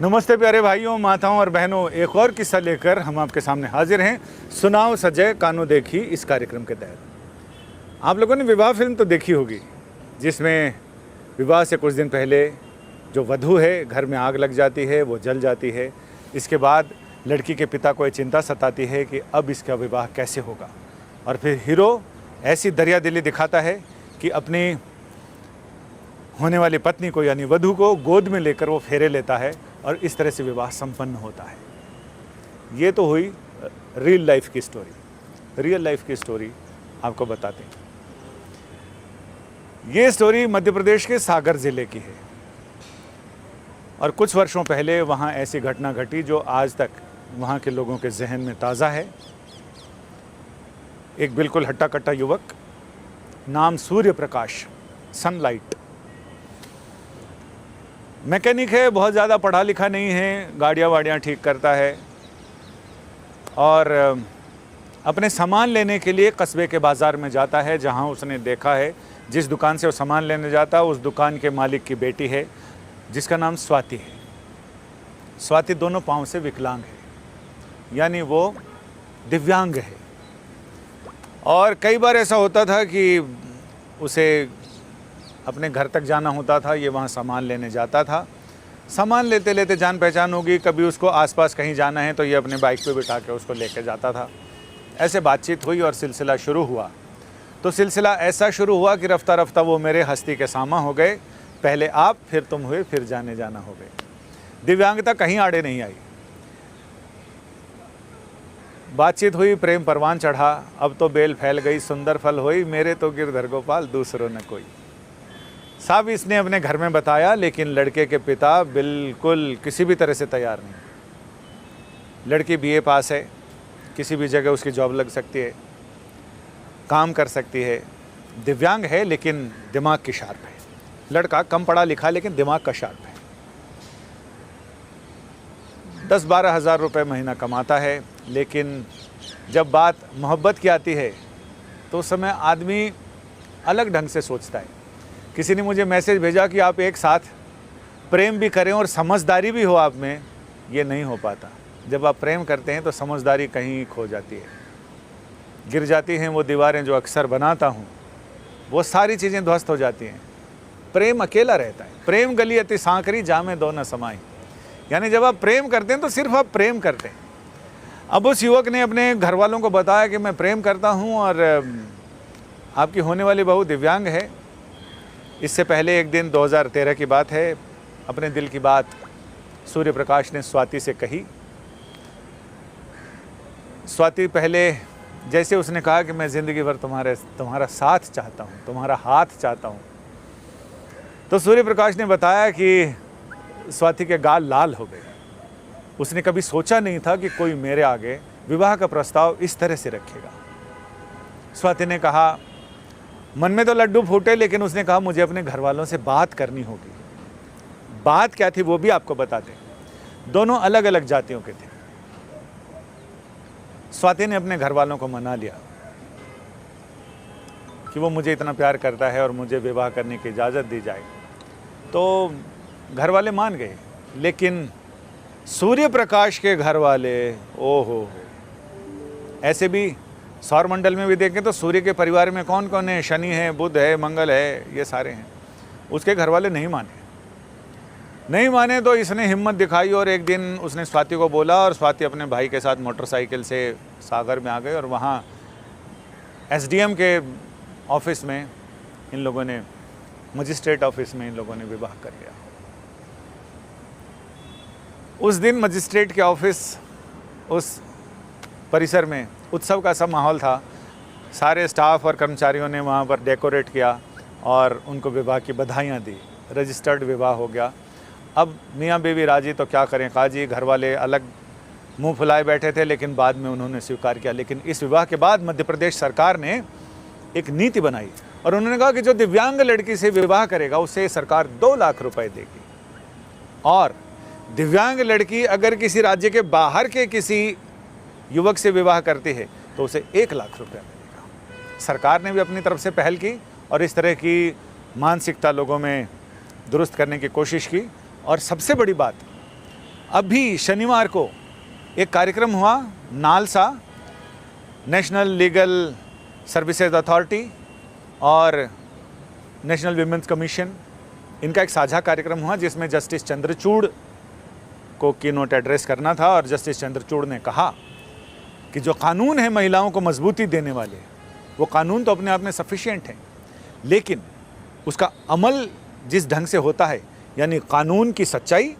नमस्ते प्यारे भाइयों, माताओं और बहनों, एक और किस्सा लेकर हम आपके सामने हाजिर हैं। सुनाओ सजय कानो देखी इस कार्यक्रम के तहत आप लोगों ने विवाह फिल्म तो देखी होगी, जिसमें विवाह से कुछ दिन पहले जो वधू है घर में आग लग जाती है, वो जल जाती है। इसके बाद लड़की के पिता को ये चिंता सताती है कि अब इसका विवाह कैसे होगा, और फिर हीरो ऐसी दरियादिली दिखाता है कि अपनी होने वाली पत्नी को यानी वधू को गोद में लेकर वो फेरे लेता है और इस तरह से विवाह संपन्न होता है। ये तो हुई रियल लाइफ की स्टोरी। रियल लाइफ की स्टोरी आपको बताते हैं। ये स्टोरी मध्य प्रदेश के सागर ज़िले की है और कुछ वर्षों पहले वहाँ ऐसी घटना घटी जो आज तक वहाँ के लोगों के जहन में ताज़ा है। एक बिल्कुल हट्टा कट्टा युवक, नाम सूर्य प्रकाश, सनलाइट, मैकेनिक है, बहुत ज़्यादा पढ़ा लिखा नहीं है, गाड़ियाँ वाड़ियाँ ठीक करता है और अपने सामान लेने के लिए कस्बे के बाज़ार में जाता है, जहाँ उसने देखा है जिस दुकान से वो सामान लेने जाता है उस दुकान के मालिक की बेटी है जिसका नाम स्वाति है। स्वाति दोनों पाँव से विकलांग है, यानी वो दिव्यांग है। और कई बार ऐसा होता था कि उसे अपने घर तक जाना होता था, ये वहाँ सामान लेने जाता था। सामान लेते लेते जान पहचान होगी, कभी उसको आसपास कहीं जाना है तो ये अपने बाइक पे बिठा के उसको लेके जाता था। ऐसे बातचीत हुई और सिलसिला शुरू हुआ। तो सिलसिला ऐसा शुरू हुआ कि रफ्ता रफ्ता वो मेरे हस्ती के सामा हो गए। पहले आप, फिर तुम हुए, फिर जाने जाना हो गए। दिव्यांगता कहीं आड़े नहीं आई। बातचीत हुई, प्रेम परवान चढ़ा। अब तो बेल फैल गई, सुंदर फल होई, मेरे तो गिरधर गोपाल दूसरों न कोई। सब इसने अपने घर में बताया, लेकिन लड़के के पिता बिल्कुल किसी भी तरह से तैयार नहीं। लड़की बीए पास है, किसी भी जगह उसकी जॉब लग सकती है, काम कर सकती है, दिव्यांग है लेकिन दिमाग की शार्प है। लड़का कम पढ़ा लिखा लेकिन दिमाग का शार्प है। 10-12 हज़ार रुपये महीना कमाता है, लेकिन जब बात मोहब्बत की आती है तो उस समय आदमी अलग ढंग से सोचता है। किसी ने मुझे मैसेज भेजा कि आप एक साथ प्रेम भी करें और समझदारी भी हो आप में, ये नहीं हो पाता। जब आप प्रेम करते हैं तो समझदारी कहीं खो जाती है, गिर जाती हैं वो दीवारें जो अक्सर बनाता हूँ, वो सारी चीज़ें ध्वस्त हो जाती हैं। प्रेम अकेला रहता है। प्रेम गली अति सांकरी, जामे दो न समाई। यानी जब आप प्रेम करते हैं तो सिर्फ आप प्रेम करते हैं। अब उस युवक ने अपने घर वालों को बताया कि मैं प्रेम करता हूँ और आपकी होने वाली बहू दिव्यांग है। इससे पहले एक दिन 2013 की बात है, अपने दिल की बात सूर्य प्रकाश ने स्वाति से कही। स्वाति पहले जैसे उसने कहा कि मैं ज़िंदगी भर तुम्हारा साथ चाहता हूँ, तुम्हारा हाथ चाहता हूँ, तो सूर्य प्रकाश ने बताया कि स्वाति के गाल लाल हो गए। उसने कभी सोचा नहीं था कि कोई मेरे आगे विवाह का प्रस्ताव इस तरह से रखेगा। स्वाति ने कहा, मन में तो लड्डू फूटे, लेकिन उसने कहा मुझे अपने घर वालों से बात करनी होगी। बात क्या थी वो भी आपको बताते हैं। दोनों अलग अलग जातियों के थे। स्वाति ने अपने घर वालों को मना लिया कि वो मुझे इतना प्यार करता है और मुझे विवाह करने की इजाज़त दी जाए। तो घर वाले मान गए, लेकिन सूर्य प्रकाश के घर वाले, ओहो, ऐसे भी सौरमंडल में भी देखें तो सूर्य के परिवार में कौन कौन है? शनि है, बुध है, मंगल है, ये सारे हैं। उसके घर वाले नहीं माने तो इसने हिम्मत दिखाई और एक दिन उसने स्वाति को बोला और स्वाति अपने भाई के साथ मोटरसाइकिल से सागर में आ गए और वहाँ एसडीएम के ऑफिस में इन लोगों ने, मजिस्ट्रेट ऑफिस में इन लोगों ने विवाह कर लिया। उस दिन मजिस्ट्रेट के ऑफिस, उस परिसर में उत्सव का सब माहौल था। सारे स्टाफ और कर्मचारियों ने वहाँ पर डेकोरेट किया और उनको विवाह की बधाइयाँ दी। रजिस्टर्ड विवाह हो गया। अब मियाँ बीवी राजी तो क्या करें काजी, घर वाले अलग मुंह फुलाए बैठे थे, लेकिन बाद में उन्होंने स्वीकार किया। लेकिन इस विवाह के बाद मध्य प्रदेश सरकार ने एक नीति बनाई और उन्होंने कहा कि जो दिव्यांग लड़की से विवाह करेगा उसे सरकार 2 लाख रुपए देगी, और दिव्यांग लड़की अगर किसी राज्य के बाहर के किसी युवक से विवाह करती है तो उसे 1 लाख रुपया मिलेगा। सरकार ने भी अपनी तरफ से पहल की और इस तरह की मानसिकता लोगों में दुरुस्त करने की कोशिश की। और सबसे बड़ी बात, अभी शनिवार को एक कार्यक्रम हुआ, NALSA national legal services authority और नेशनल विमेंस कमीशन, इनका एक साझा कार्यक्रम हुआ जिसमें जस्टिस चंद्रचूड़ को कीनोट एड्रेस करना था। और जस्टिस चंद्रचूड़ ने कहा कि जो कानून है महिलाओं को मजबूती देने वाले, वो कानून तो अपने आप में सफिशिएंट हैं, लेकिन उसका अमल जिस ढंग से होता है, यानी कानून की सच्चाई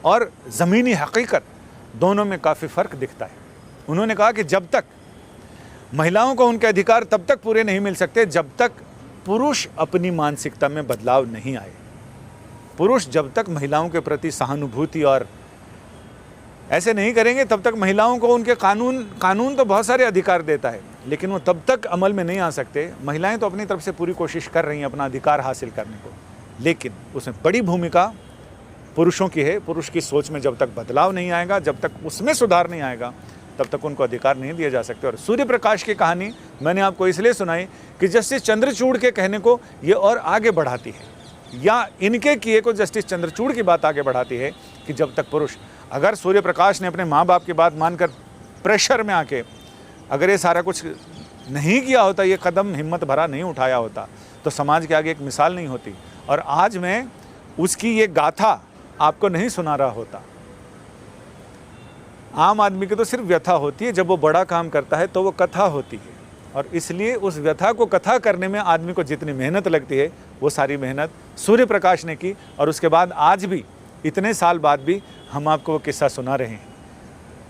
और ज़मीनी हकीकत, दोनों में काफ़ी फ़र्क दिखता है। उन्होंने कहा कि जब तक महिलाओं को उनके अधिकार तब तक पूरे नहीं मिल सकते जब तक पुरुष अपनी मानसिकता में बदलाव नहीं आए। पुरुष जब तक महिलाओं के प्रति सहानुभूति और ऐसे नहीं करेंगे तब तक महिलाओं को उनके कानून तो बहुत सारे अधिकार देता है, लेकिन वो तब तक अमल में नहीं आ सकते। महिलाएं तो अपनी तरफ से पूरी कोशिश कर रही हैं अपना अधिकार हासिल करने को, लेकिन उसमें बड़ी भूमिका पुरुषों की है। पुरुष की सोच में जब तक बदलाव नहीं आएगा, जब तक उसमें सुधार नहीं आएगा, तब तक उनको अधिकार नहीं दिए जा सकते। और सूर्य प्रकाश की कहानी मैंने आपको इसलिए सुनाई कि जस्टिस चंद्रचूड़ के कहने को ये और आगे बढ़ाती है, या इनके किए को जस्टिस चंद्रचूड़ की बात आगे बढ़ाती है कि जब तक पुरुष, अगर सूर्य प्रकाश ने अपने माँ बाप की बात मानकर प्रेशर में आके अगर ये सारा कुछ नहीं किया होता, ये कदम हिम्मत भरा नहीं उठाया होता, तो समाज के आगे एक मिसाल नहीं होती। और आज मैं उसकी ये गाथा आपको नहीं सुना रहा होता। आम आदमी की तो सिर्फ व्यथा होती है, जब वो बड़ा काम करता है तो वो कथा होती है। और इसलिए उस व्यथा को कथा करने में आदमी को जितनी मेहनत लगती है, वो सारी मेहनत सूर्य प्रकाश ने की। और उसके बाद आज भी, इतने साल बाद भी हम आपको वो किस्सा सुना रहे हैं।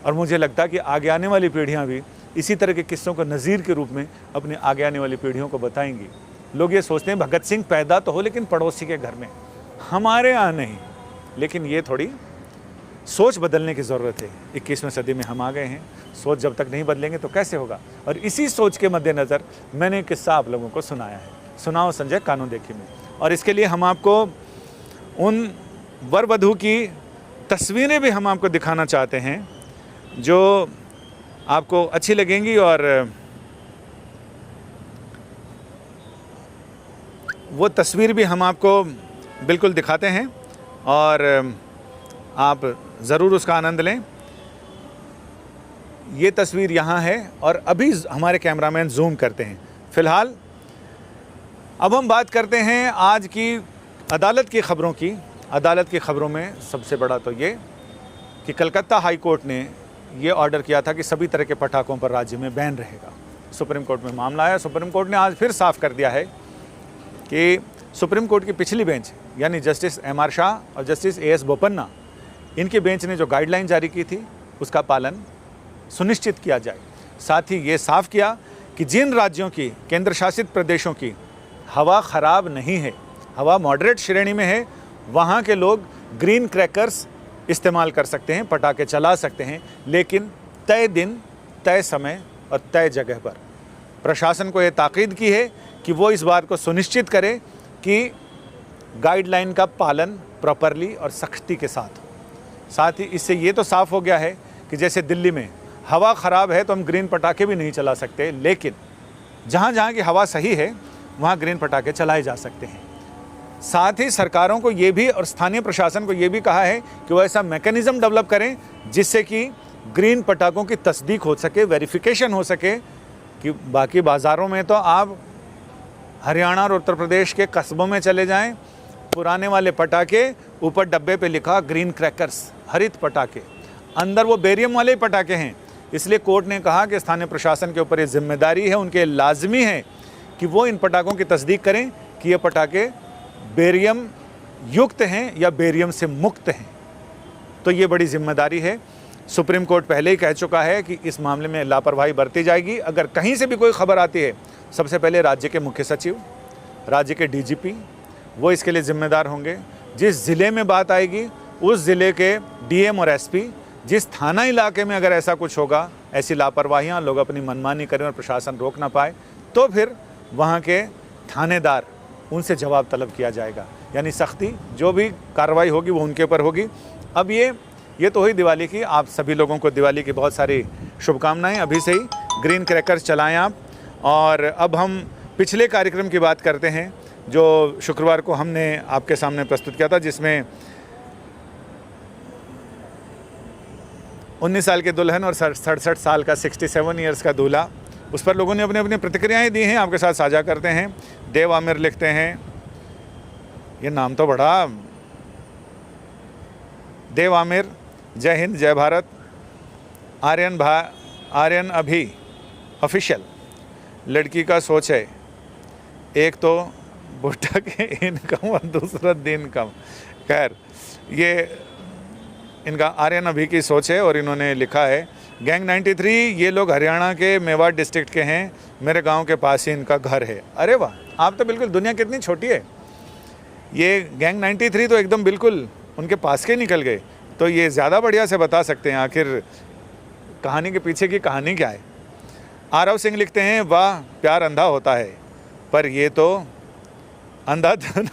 और मुझे लगता है कि आगे आने वाली पीढ़ियाँ भी इसी तरह के किस्सों को नज़ीर के रूप में अपने आगे आने वाली पीढ़ियों को बताएंगी। लोग ये सोचते हैं भगत सिंह पैदा तो हो लेकिन पड़ोसी के घर में, हमारे यहाँ नहीं। लेकिन ये थोड़ी सोच बदलने की ज़रूरत है। 21वीं सदी में हम आ गए हैं, सोच जब तक नहीं बदलेंगे तो कैसे होगा। और इसी सोच के मद्देनज़र मैंने एक किस्सा आप लोगों को सुनाया है। सुनाओ संजय, कानून देखी में। और इसके लिए हम आपको उन वर वधू की तस्वीरें भी हम आपको दिखाना चाहते हैं जो आपको अच्छी लगेंगी, और वो तस्वीर भी हम आपको बिल्कुल दिखाते हैं और आप ज़रूर उसका आनंद लें। ये तस्वीर यहाँ है और अभी हमारे कैमरामैन जूम करते हैं। फ़िलहाल अब हम बात करते हैं आज की अदालत की ख़बरों की। अदालत की ख़बरों में सबसे बड़ा तो ये कि कलकत्ता हाई कोर्ट ने ये ऑर्डर किया था कि सभी तरह के पटाखों पर राज्य में बैन रहेगा। सुप्रीम कोर्ट में मामला आया। सुप्रीम कोर्ट ने आज फिर साफ कर दिया है कि सुप्रीम कोर्ट की पिछली बेंच, यानी जस्टिस एम.आर. शाह और जस्टिस ए.एस. बोपन्ना, इनके बेंच ने जो गाइडलाइन जारी की थी उसका पालन सुनिश्चित किया जाए। साथ ही ये साफ किया कि जिन राज्यों की, केंद्र शासित प्रदेशों की हवा ख़राब नहीं है, हवा मॉडरेट श्रेणी में है, वहाँ के लोग ग्रीन क्रैकर्स इस्तेमाल कर सकते हैं, पटाखे चला सकते हैं, लेकिन तय दिन, तय समय और तय जगह पर। प्रशासन को ये ताकीद की है कि वो इस बात को सुनिश्चित करे कि गाइडलाइन का पालन प्रॉपरली और सख्ती के साथ हो। साथ ही इससे ये तो साफ़ हो गया है कि जैसे दिल्ली में हवा ख़राब है तो हम ग्रीन पटाखे भी नहीं चला सकते, लेकिन जहाँ जहाँ की हवा सही है वहाँ ग्रीन पटाखे चलाए जा सकते हैं। साथ ही सरकारों को ये भी और स्थानीय प्रशासन को ये भी कहा है कि वो ऐसा मैकेनिज़्म डेवलप करें जिससे कि ग्रीन पटाखों की तस्दीक हो सके, वेरिफिकेशन हो सके। कि बाकी बाज़ारों में तो आप हरियाणा और उत्तर प्रदेश के कस्बों में चले जाएं, पुराने वाले पटाखे, ऊपर डब्बे पे लिखा ग्रीन क्रैकर्स, हरित पटाखे, अंदर वो बेरियम वाले पटाखे हैं। इसलिए कोर्ट ने कहा कि स्थानीय प्रशासन के ऊपर ये जिम्मेदारी है, उनके लाजमी है कि वो इन पटाखों की तस्दीक करें कि ये पटाखे बेरियम युक्त हैं या बेरियम से मुक्त हैं। तो ये बड़ी जिम्मेदारी है। सुप्रीम कोर्ट पहले ही कह चुका है कि इस मामले में लापरवाही बरती जाएगी। अगर कहीं से भी कोई खबर आती है, सबसे पहले राज्य के मुख्य सचिव, राज्य के डीजीपी, वो इसके लिए जिम्मेदार होंगे। जिस ज़िले में बात आएगी उस ज़िले के डीएम और एसपी, जिस थाना इलाके में अगर ऐसा कुछ होगा, ऐसी लापरवाहियाँ, लोग अपनी मनमानी करें और प्रशासन रोक ना पाए, तो फिर वहाँ के थानेदार, उनसे जवाब तलब किया जाएगा। यानी सख्ती, जो भी कार्रवाई होगी वो उनके ऊपर होगी। अब ये तो हुई दिवाली की। आप सभी लोगों को दिवाली की बहुत सारी शुभकामनाएं। अभी से ही ग्रीन क्रैकर्स चलाएं आप। और अब हम पिछले कार्यक्रम की बात करते हैं जो शुक्रवार को हमने आपके सामने प्रस्तुत किया था, जिसमें 19 साल के दुल्हन और 67 साल का 67 ईयर्स का दूल्हा। उस पर लोगों ने अपनी अपनी प्रतिक्रियाएं दी हैं, आपके साथ साझा करते हैं। देव आमिर लिखते हैं, ये नाम तो बड़ा, देव आमिर, जय हिंद जय भारत। आर्यन अभी ऑफिशियल, लड़की का सोच है, एक तो बुढ़ा के इनकम और दूसरा दिन कम। खैर, ये इनका आर्यन अभी की सोच है और इन्होंने लिखा है, गैंग 93, ये लोग हरियाणा के मेवाड़ डिस्ट्रिक्ट के हैं, मेरे गांव के पास ही इनका घर है। अरे वाह, आप तो बिल्कुल, दुनिया कितनी छोटी है। ये गैंग 93 तो एकदम बिल्कुल उनके पास के निकल गए, तो ये ज़्यादा बढ़िया से बता सकते हैं आखिर कहानी के पीछे की कहानी क्या है। आरव सिंह लिखते हैं, वाह प्यार अंधा होता है, पर ये तो अंधाधुन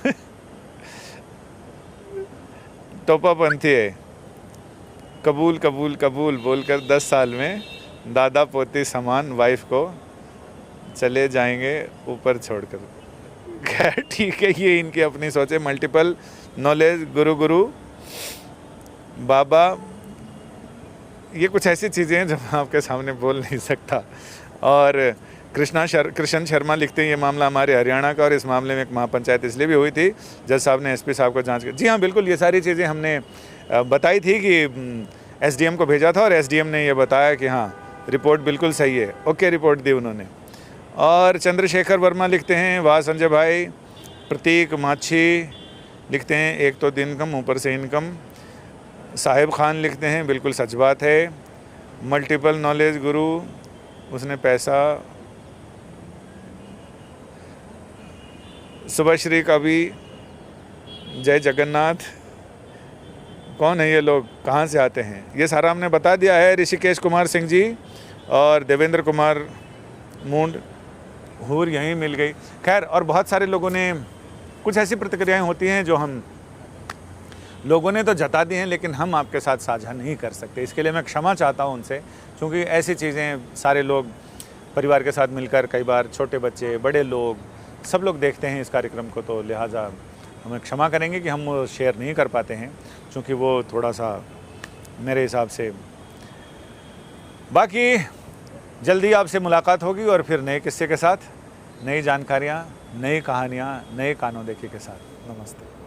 टोपापंथी है। कबूल कबूल कबूल बोलकर 10 साल में दादा पोती समान वाइफ को चले जाएंगे ऊपर छोड़कर। खैर ठीक है, ये इनकी अपनी सोच है। मल्टीपल नॉलेज गुरु बाबा, ये कुछ ऐसी चीज़ें हैं जो मैं आपके सामने बोल नहीं सकता। और कृष्ण शर्मा लिखते हैं, ये मामला हमारे हरियाणा का और इस मामले में एक महापंचायत इसलिए भी हुई थी जज साहब ने एसपी साहब को जांच की। जी हाँ बिल्कुल, ये सारी चीज़ें हमने बताई थी कि एसडीएम को भेजा था और एसडीएम ने ये बताया कि हाँ रिपोर्ट बिल्कुल सही है, ओके रिपोर्ट दी उन्होंने। और चंद्रशेखर वर्मा लिखते हैं, वाह संजय भाई। प्रतीक माछी लिखते हैं, एक तो दिन कम ऊपर से इनकम। साहिब खान लिखते हैं, बिल्कुल सच बात है। मल्टीपल नॉलेज गुरु, उसने पैसा। शुभश्री का भी जय जगन्नाथ। कौन है ये लोग, कहाँ से आते हैं, ये सारा हमने बता दिया है। ऋषिकेश कुमार सिंह जी और देवेंद्र कुमार मूंड, हूर यहीं मिल गई। खैर, और बहुत सारे लोगों ने, कुछ ऐसी प्रतिक्रियाएं होती हैं जो हम लोगों ने तो जता दी हैं लेकिन हम आपके साथ साझा नहीं कर सकते। इसके लिए मैं क्षमा चाहता हूं उनसे, क्योंकि ऐसी चीज़ें सारे लोग परिवार के साथ मिलकर, कई बार छोटे बच्चे, बड़े लोग, सब लोग देखते हैं इस कार्यक्रम को, तो लिहाजा हमें क्षमा करेंगे कि हम वो शेयर नहीं कर पाते हैं, क्योंकि वो थोड़ा सा मेरे हिसाब से। बाकी जल्दी आपसे मुलाकात होगी और फिर नए किस्से के साथ, नई जानकारियाँ, नई कहानियाँ, नए कानों देखी के साथ। नमस्ते।